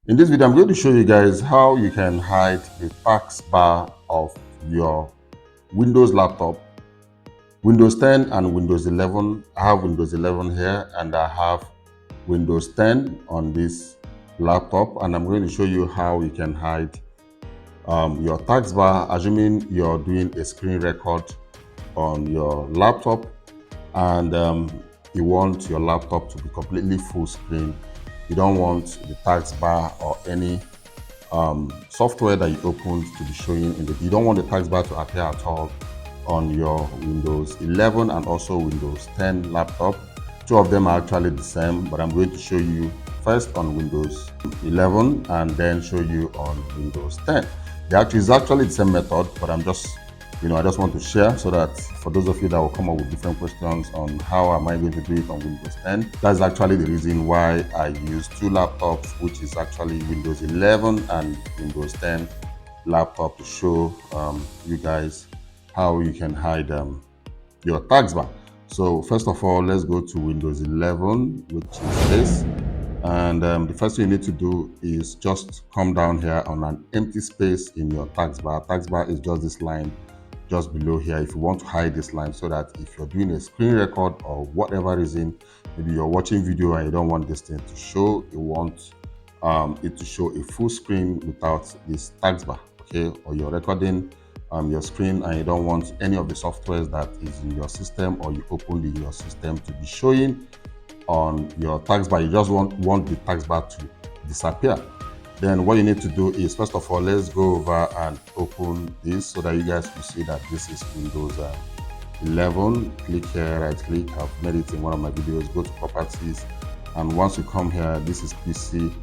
In this video, I'm going to show you guys how you can hide the taskbar of your Windows laptop, Windows 10 and Windows 11. I have Windows 11 here and I have Windows 10 on this laptop, and I'm going to show you how you can hide your taskbar, assuming you're doing a screen record on your laptop and you want your laptop to be completely full screen. You don't want the taskbar or any software that you opened to be showing in the, you don't want the taskbar to appear at all on your Windows 11 and also Windows 10 laptop. Two of them are actually the same, but I'm going to show you first on Windows 11 and then show you on Windows 10. It's actually the same method, but I'm just, I just want to share so that for those of you that will come up with different questions on how am I going to do it on Windows 10, that's actually the reason why I use two laptops, which is actually Windows 11 and Windows 10 laptop, to show you guys how you can hide your taskbar. So first of all, let's go to Windows 11, which is this. And the first thing you need to do is just come down here on an empty space in your taskbar. Taskbar is just this line just below here. If you want to hide this line, so that if you're doing a screen record or whatever reason, maybe you're watching video and you don't want this thing to show, you want it to show a full screen without this taskbar, okay? Or you're recording your screen and you don't want any of the softwares that is in your system or you opened in your system to be showing on your taskbar. You just want the taskbar to disappear. Then what you need to do is, first of all, let's go over and open this so that you guys can see that this is Windows 11. Click here, right click. I've made it in one of my videos. Go to properties, and once you come here, this is PC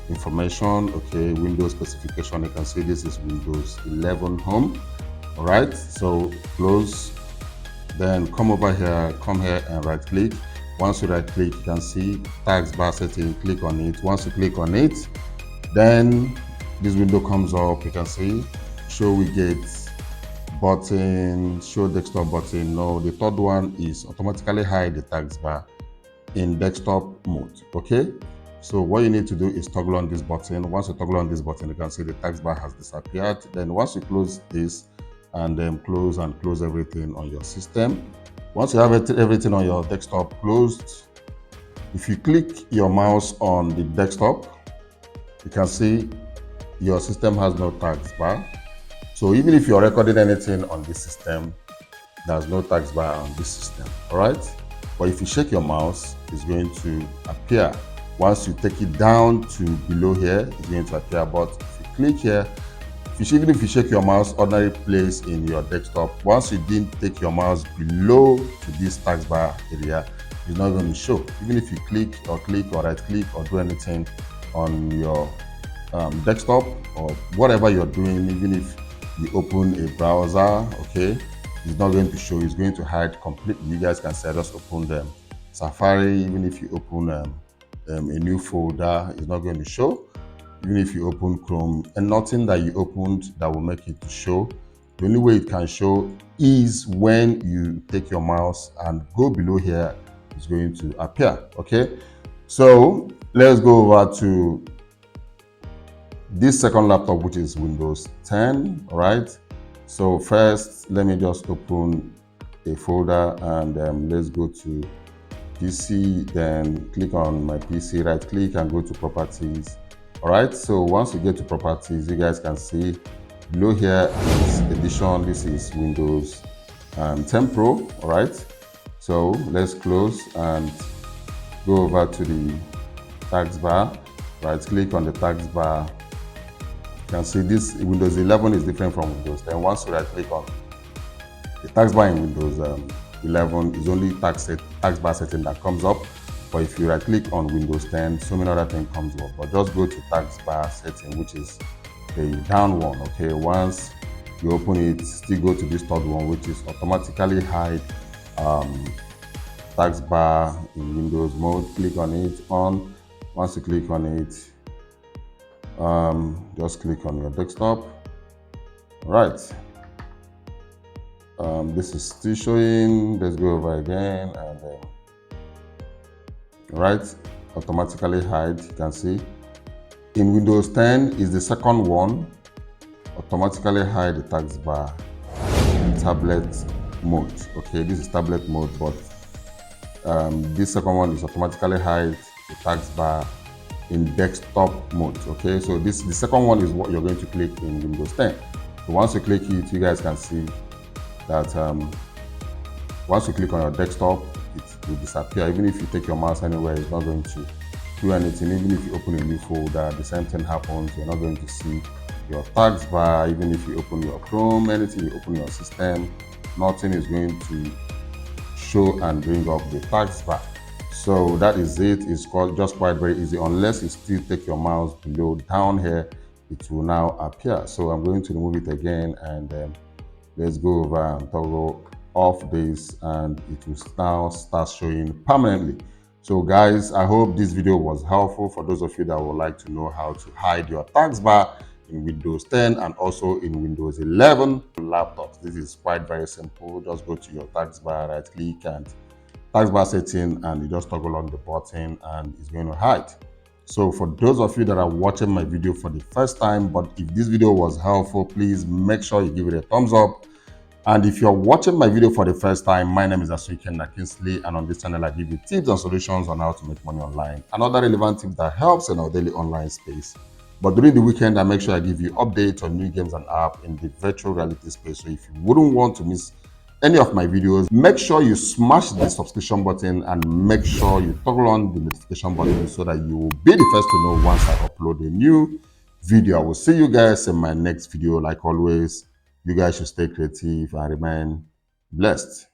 information, okay, Windows specification. You can see this is Windows 11 home. All right, so close, then come over here, come here and right click. Once you right click, you can see Taskbar Settings. Click on it. Once you click on it, then this window comes up. You can see show widgets button, show desktop button. No, the third one is automatically hide the taskbar in desktop mode. Okay, so what you need to do is toggle on this button. Once you toggle on this button, you can see the taskbar has disappeared. Then once you close this and then close everything on your system, once you have everything on your desktop closed, if you click your mouse on the desktop, you can see your system has no taskbar. So even if you're recording anything on this system, there's no taskbar on this system, all right? But if you shake your mouse, it's going to appear. Once you take it down to below here, it's going to appear. But if you click here, even if you shake your mouse ordinary place in your desktop, once you didn't take your mouse below to this taskbar area, it's not going to show. Even if you click or right click or do anything on your desktop or whatever you're doing, even if you open a browser, okay, it's not going to show. It's going to hide completely. You guys can say I just open them Safari. Even if you open a new folder, it's not going to show. Even if you open Chrome, and nothing that you opened that will make it to show. The only way it can show is when you take your mouse and go below here, it's going to appear. Okay, so let's go over to this second laptop, which is Windows 10. All right, so first let me just open a folder and let's go to PC, then click on my PC, right click and go to properties. All right, so once you get to properties, you guys can see below here is edition. This is Windows 10 Pro. All right, so let's close and go over to the taskbar. Right click on the taskbar. You can see this Windows 11 is different from Windows 10. Once you right click on the taskbar in Windows 11, is only taskbar setting that comes up. But if you right click on Windows 10, so many other things comes up. But just go to Taskbar Setting, which is the down one. Okay, once you open it, still go to this third one, which is automatically hide taskbar in Windows mode. Click on it on. Once you click on it, just click on your desktop. All right. This is still showing. Let's go over again and right, automatically hide. You can see In Windows 10 is the second one, automatically hide the taskbar tablet mode. Okay, this is tablet mode, but this second one is automatically hide the taskbar in desktop mode. Okay, so the second one is what you're going to click in Windows 10. So once you click it, you guys can see that once you click on your desktop, it will disappear. Even if you take your mouse anywhere, it's not going to do anything. Even if you open a new folder, the same thing happens. You're not going to see your taskbar. Even if you open your Chrome, anything you open your system, nothing is going to show and bring up the taskbar. So that is it. It's just quite very easy. Unless you still take your mouse below down here, it will now appear. So I'm going to remove it again, and let's go over and toggle off this, and it will now start showing permanently. So guys, I hope this video was helpful for those of you that would like to know how to hide your taskbar in Windows 10 and also in Windows 11 laptops. This is quite very simple. Just go to your taskbar, right click and taskbar setting, and you just toggle on the button and it's going to hide. So for those of you that are watching my video for the first time, but if this video was helpful, please make sure you give it a thumbs up. And if you're watching my video for the first time, my name is Asuiken Kingsley, and on this channel I give you tips and solutions on how to make money online and other relevant tips that helps in our daily online space. But during the weekend, I make sure I give you updates on new games and apps in the virtual reality space. So if you wouldn't want to miss any of my videos, make sure you smash the subscription button and make sure you toggle on the notification button so that you will be the first to know once I upload a new video. I will see you guys in my next video. Like always, you guys should stay creative and remain blessed.